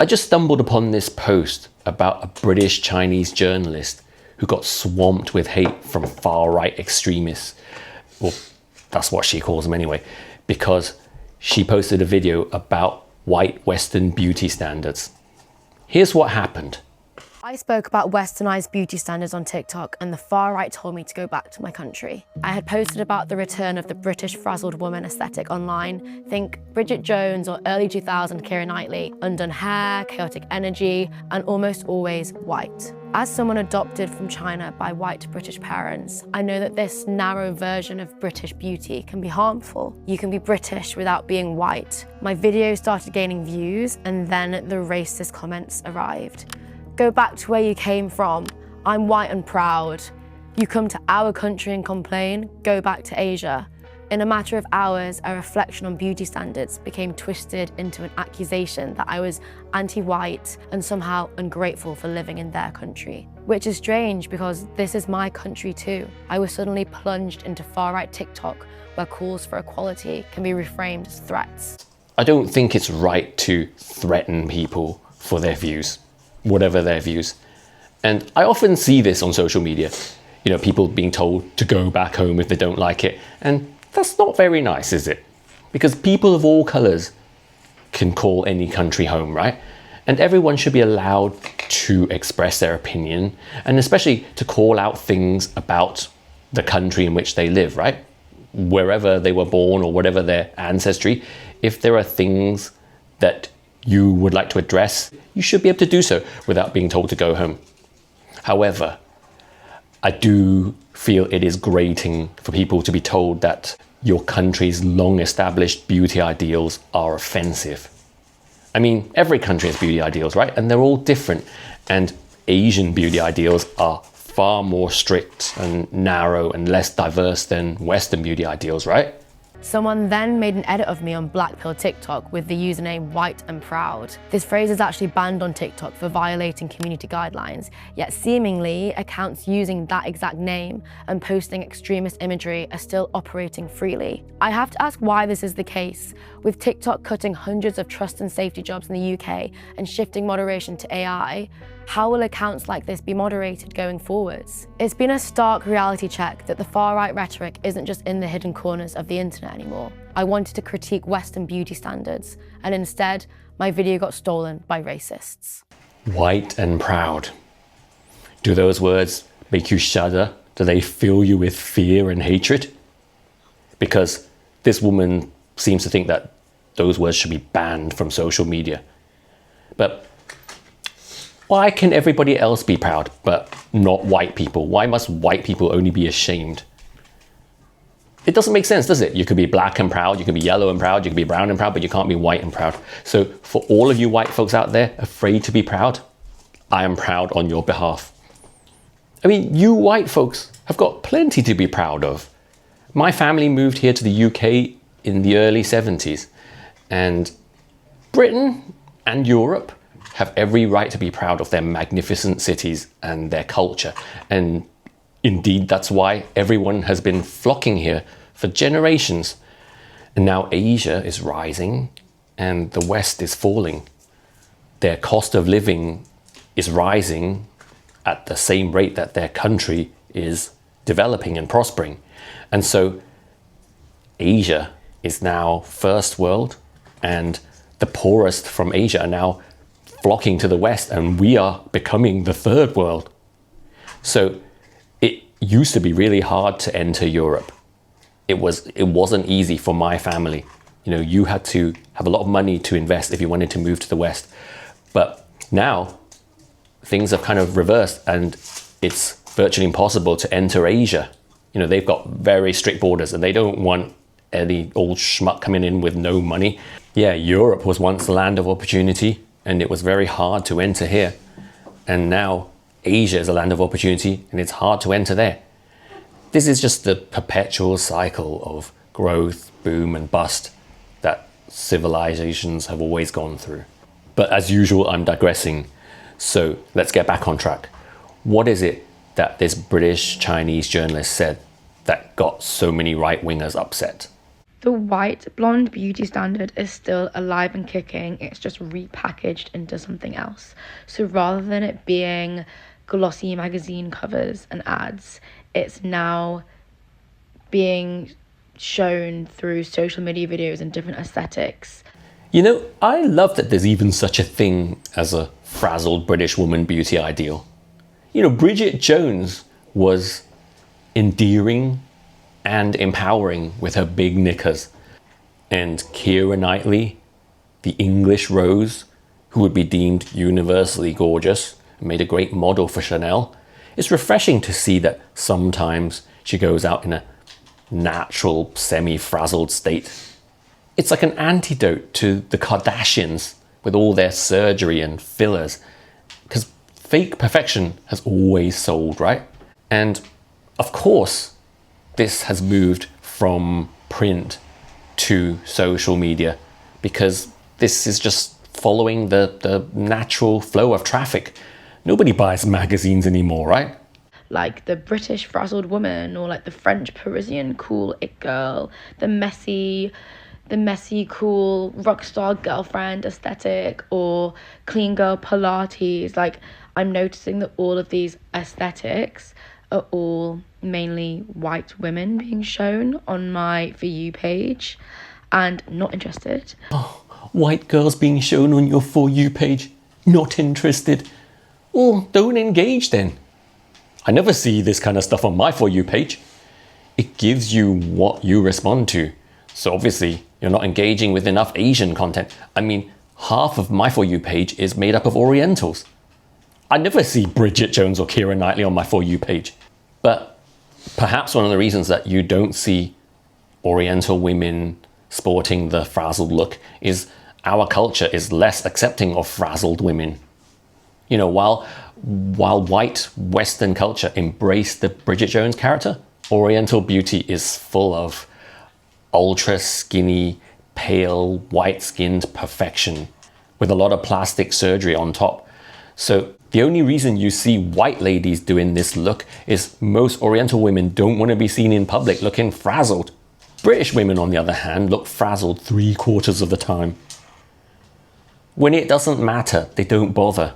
I just stumbled upon this post about a British Chinese journalist who got swamped with hate from far-right extremists. Well, that's what she calls them anyway, because she posted a video about white Western beauty standards. Here's what happened. I spoke about westernized beauty standards on TikTok and the far right told me to go back to my country. I had posted about the return of the British frazzled woman aesthetic online. Think Bridget Jones or early 2000 Keira Knightley, undone hair, chaotic energy, and almost always white. As someone adopted from China by white British parents, I know that this narrow version of British beauty can be harmful. You can be British without being white. My video started gaining views and then the racist comments arrived. Go back to where you came from. I'm white and proud. You come to our country and complain, go back to Asia. In a matter of hours, a reflection on beauty standards became twisted into an accusation that I was anti-white and somehow ungrateful for living in their country. Which is strange because this is my country too. I was suddenly plunged into far-right TikTok where calls for equality can be reframed as threats. I don't think it's right to threaten people for their views, whatever their views. And I often see this on social media, you know, people being told to go back home if they don't like it. And that's not very nice, is it? Because people of all colours can call any country home, right? And everyone should be allowed to express their opinion, and especially to call out things about the country in which they live, right? Wherever they were born or whatever their ancestry, if there are things that you would like to address, you should be able to do so without being told to go home. However, I do feel it is grating for people to be told that your country's long-established beauty ideals are offensive. I mean, every country has beauty ideals, right? And they're all different. And Asian beauty ideals are far more strict and narrow and less diverse than Western beauty ideals, right? Someone then made an edit of me on Blackpill TikTok with the username white and proud. This phrase is actually banned on TikTok for violating community guidelines, yet seemingly accounts using that exact name and posting extremist imagery are still operating freely. I have to ask why this is the case. With TikTok cutting hundreds of trust and safety jobs in the UK and shifting moderation to AI, how will accounts like this be moderated going forwards? It's been a stark reality check that the far-right rhetoric isn't just in the hidden corners of the internet anymore. I wanted to critique Western beauty standards, and instead, my video got stolen by racists. White and proud. Do those words make you shudder? Do they fill you with fear and hatred? Because this woman seems to think that those words should be banned from social media. But why can everybody else be proud, but not white people? Why must white people only be ashamed? It doesn't make sense, does it? You could be black and proud, you could be yellow and proud, you could be brown and proud, but you can't be white and proud. So for all of you white folks out there afraid to be proud, I am proud on your behalf. I mean, you white folks have got plenty to be proud of. My family moved here to the UK in the early 70s, and Britain and Europe have every right to be proud of their magnificent cities and their culture. And indeed, that's why everyone has been flocking here for generations. And now Asia is rising and the West is falling. Their cost of living is rising at the same rate that their country is developing and prospering. And so Asia is now first world, and the poorest from Asia are now flocking to the West, and we are becoming the third world. So it used to be really hard to enter Europe. It wasn't easy for my family. You know, you had to have a lot of money to invest if you wanted to move to the West. But now things have kind of reversed, and it's virtually impossible to enter Asia. You know, they've got very strict borders and they don't want any old schmuck coming in with no money. Yeah, Europe was once the land of opportunity, and it was very hard to enter here. And now Asia is a land of opportunity and it's hard to enter there. This is just the perpetual cycle of growth, boom and bust that civilizations have always gone through. But as usual, I'm digressing. So let's get back on track. What is it that this British Chinese journalist said that got so many right-wingers upset? The white blonde beauty standard is still alive and kicking. It's just repackaged into something else. So rather than it being glossy magazine covers and ads, it's now being shown through social media videos and different aesthetics. You know, I love that there's even such a thing as a frazzled British woman beauty ideal. You know, Bridget Jones was endearing and empowering with her big knickers. And Keira Knightley, the English Rose, who would be deemed universally gorgeous and made a great model for Chanel, it's refreshing to see that sometimes she goes out in a natural, semi-frazzled state. It's like an antidote to the Kardashians with all their surgery and fillers, because fake perfection has always sold, right? And of course, this has moved from print to social media because this is just following the natural flow of traffic. Nobody buys magazines anymore, right? Like the British frazzled woman, or like the French Parisian cool it girl, the messy cool rock star girlfriend aesthetic, or clean girl Pilates. Like, I'm noticing that all of these aesthetics are all mainly white women being shown on my For You page, and not interested. Oh, white girls being shown on your For You page, not interested. Well, don't engage then. I never see this kind of stuff on my For You page. It gives you what you respond to. So obviously, you're not engaging with enough Asian content. I mean, half of my For You page is made up of Orientals. I never see Bridget Jones or Keira Knightley on my For You page. But perhaps one of the reasons that you don't see Oriental women sporting the frazzled look is our culture is less accepting of frazzled women. You know, while white Western culture embraced the Bridget Jones character, Oriental beauty is full of ultra skinny, pale, white-skinned perfection with a lot of plastic surgery on top. So the only reason you see white ladies doing this look is most Oriental women don't want to be seen in public looking frazzled. British women, on the other hand, look frazzled 3/4 of the time. When it doesn't matter, they don't bother.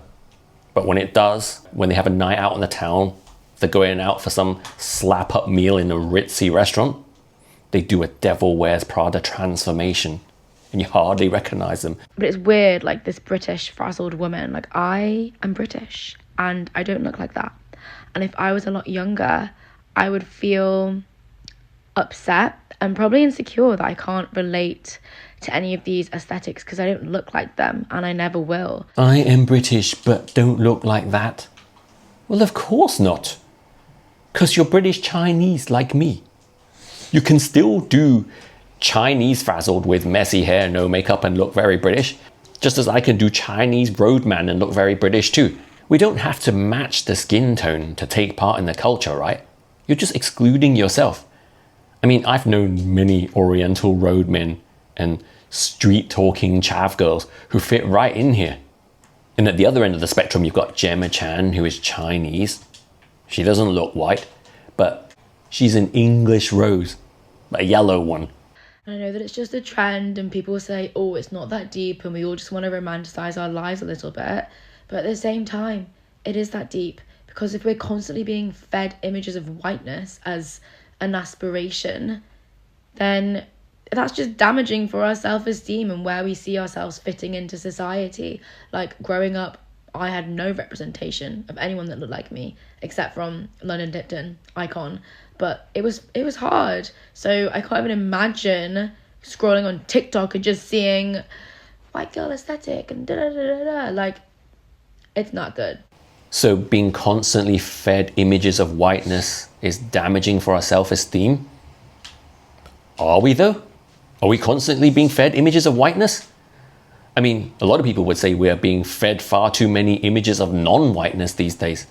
But when it does, when they have a night out in the town, they're going out for some slap-up meal in a ritzy restaurant, they do a Devil Wears Prada transformation and you hardly recognize them. But it's weird, like this British frazzled woman, like I am British and I don't look like that. And if I was a lot younger, I would feel upset and probably insecure that I can't relate to any of these aesthetics because I don't look like them and I never will. I am British but don't look like that. Well, of course not. Because you're British Chinese like me. You can still do Chinese frazzled with messy hair, no makeup and look very British, just as I can do Chinese roadman and look very British too. We don't have to match the skin tone to take part in the culture, right? You're just excluding yourself. I mean, I've known many Oriental roadmen and street-talking chav girls who fit right in here. And at the other end of the spectrum, you've got Gemma Chan, who is Chinese. She doesn't look white, but she's an English rose, a yellow one. I know that it's just a trend and people say, oh, it's not that deep and we all just want to romanticize our lives a little bit. But at the same time, it is that deep, because if we're constantly being fed images of whiteness as an aspiration, then that's just damaging for our self-esteem and where we see ourselves fitting into society. Like, growing up, I had no representation of anyone that looked like me except from London Tipton, icon. But it was hard. So I can't even imagine scrolling on TikTok and just seeing white girl aesthetic and da-da-da-da-da. Like, it's not good. So being constantly fed images of whiteness is damaging for our self-esteem? Are we though? Are we constantly being fed images of whiteness? I mean, a lot of people would say we are being fed far too many images of non-whiteness these days.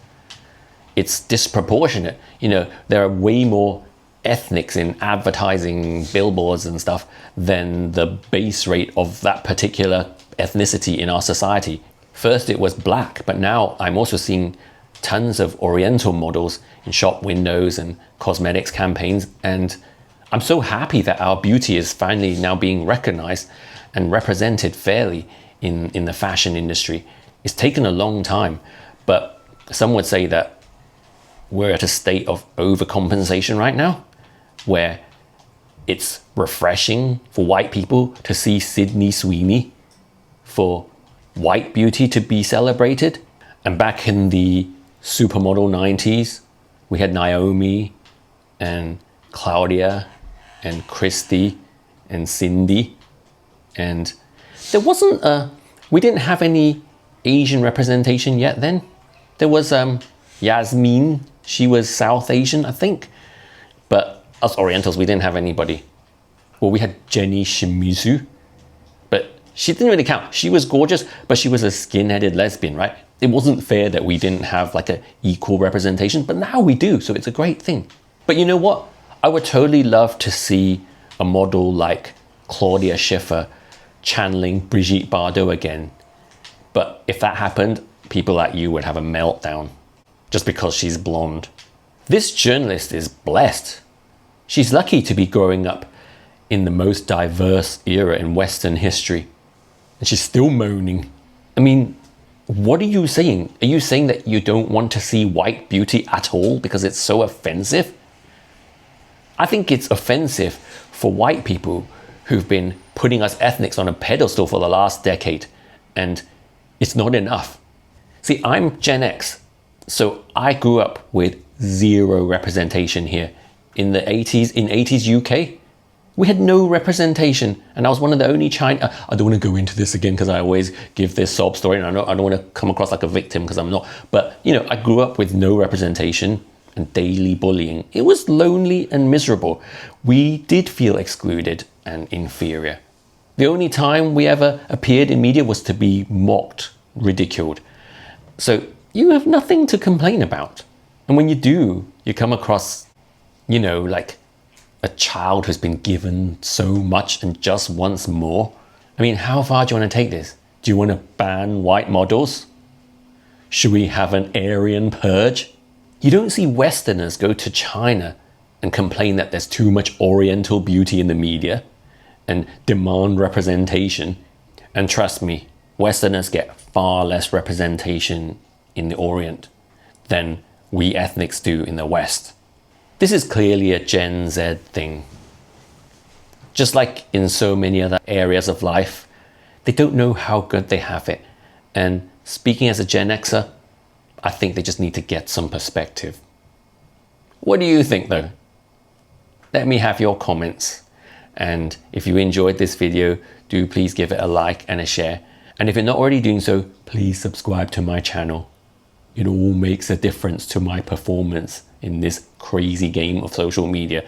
It's disproportionate. You know, there are way more ethnics in advertising billboards and stuff than the base rate of that particular ethnicity in our society. First it was black, but now I'm also seeing tons of Oriental models in shop windows and cosmetics campaigns, and I'm so happy that our beauty is finally now being recognized and represented fairly in the fashion industry. It's taken a long time, but some would say that we're at a state of overcompensation right now, where it's refreshing for white people to see Sydney Sweeney, for white beauty to be celebrated. And back in the supermodel 90s, we had Naomi and Claudia and Christy and Cindy. And there wasn't we didn't have any Asian representation yet then. There was Yasmin, she was South Asian, I think. But us Orientals, we didn't have anybody. Well, we had Jenny Shimizu, but she didn't really count. She was gorgeous, but she was a skin-headed lesbian, right? It wasn't fair that we didn't have like an equal representation, but now we do, so it's a great thing. But you know what? I would totally love to see a model like Claudia Schiffer channeling Brigitte Bardot again. But if that happened, people like you would have a meltdown just because she's blonde. This journalist is blessed. She's lucky to be growing up in the most diverse era in Western history. And she's still moaning. I mean, what are you saying? Are you saying that you don't want to see white beauty at all because it's so offensive? I think it's offensive for white people who've been putting us ethnics on a pedestal for the last decade, and it's not enough. See, I'm Gen X, so I grew up with zero representation here. In the 80s, in 80s UK, we had no representation, and I was one of the only China. I don't want to go into this again because I always give this sob story, and I don't want to come across like a victim because I'm not. But you know, I grew up with no representation and daily bullying. It was lonely and miserable. We did feel excluded and inferior. The only time we ever appeared in media was to be mocked, ridiculed. So you have nothing to complain about. And when you do, you come across, you know, like a child who's been given so much and just wants more. I mean, how far do you want to take this? Do you want to ban white models? Should we have an Aryan purge? You don't see Westerners go to China and complain that there's too much Oriental beauty in the media and demand representation. And trust me, Westerners get far less representation in the Orient than we ethnics do in the West. This is clearly a Gen Z thing. Just like in so many other areas of life, they don't know how good they have it. And speaking as a Gen Xer, I think they just need to get some perspective. What do you think though? Let me have your comments. And if you enjoyed this video, do please give it a like and a share. And if you're not already doing so, please subscribe to my channel. It all makes a difference to my performance in this crazy game of social media.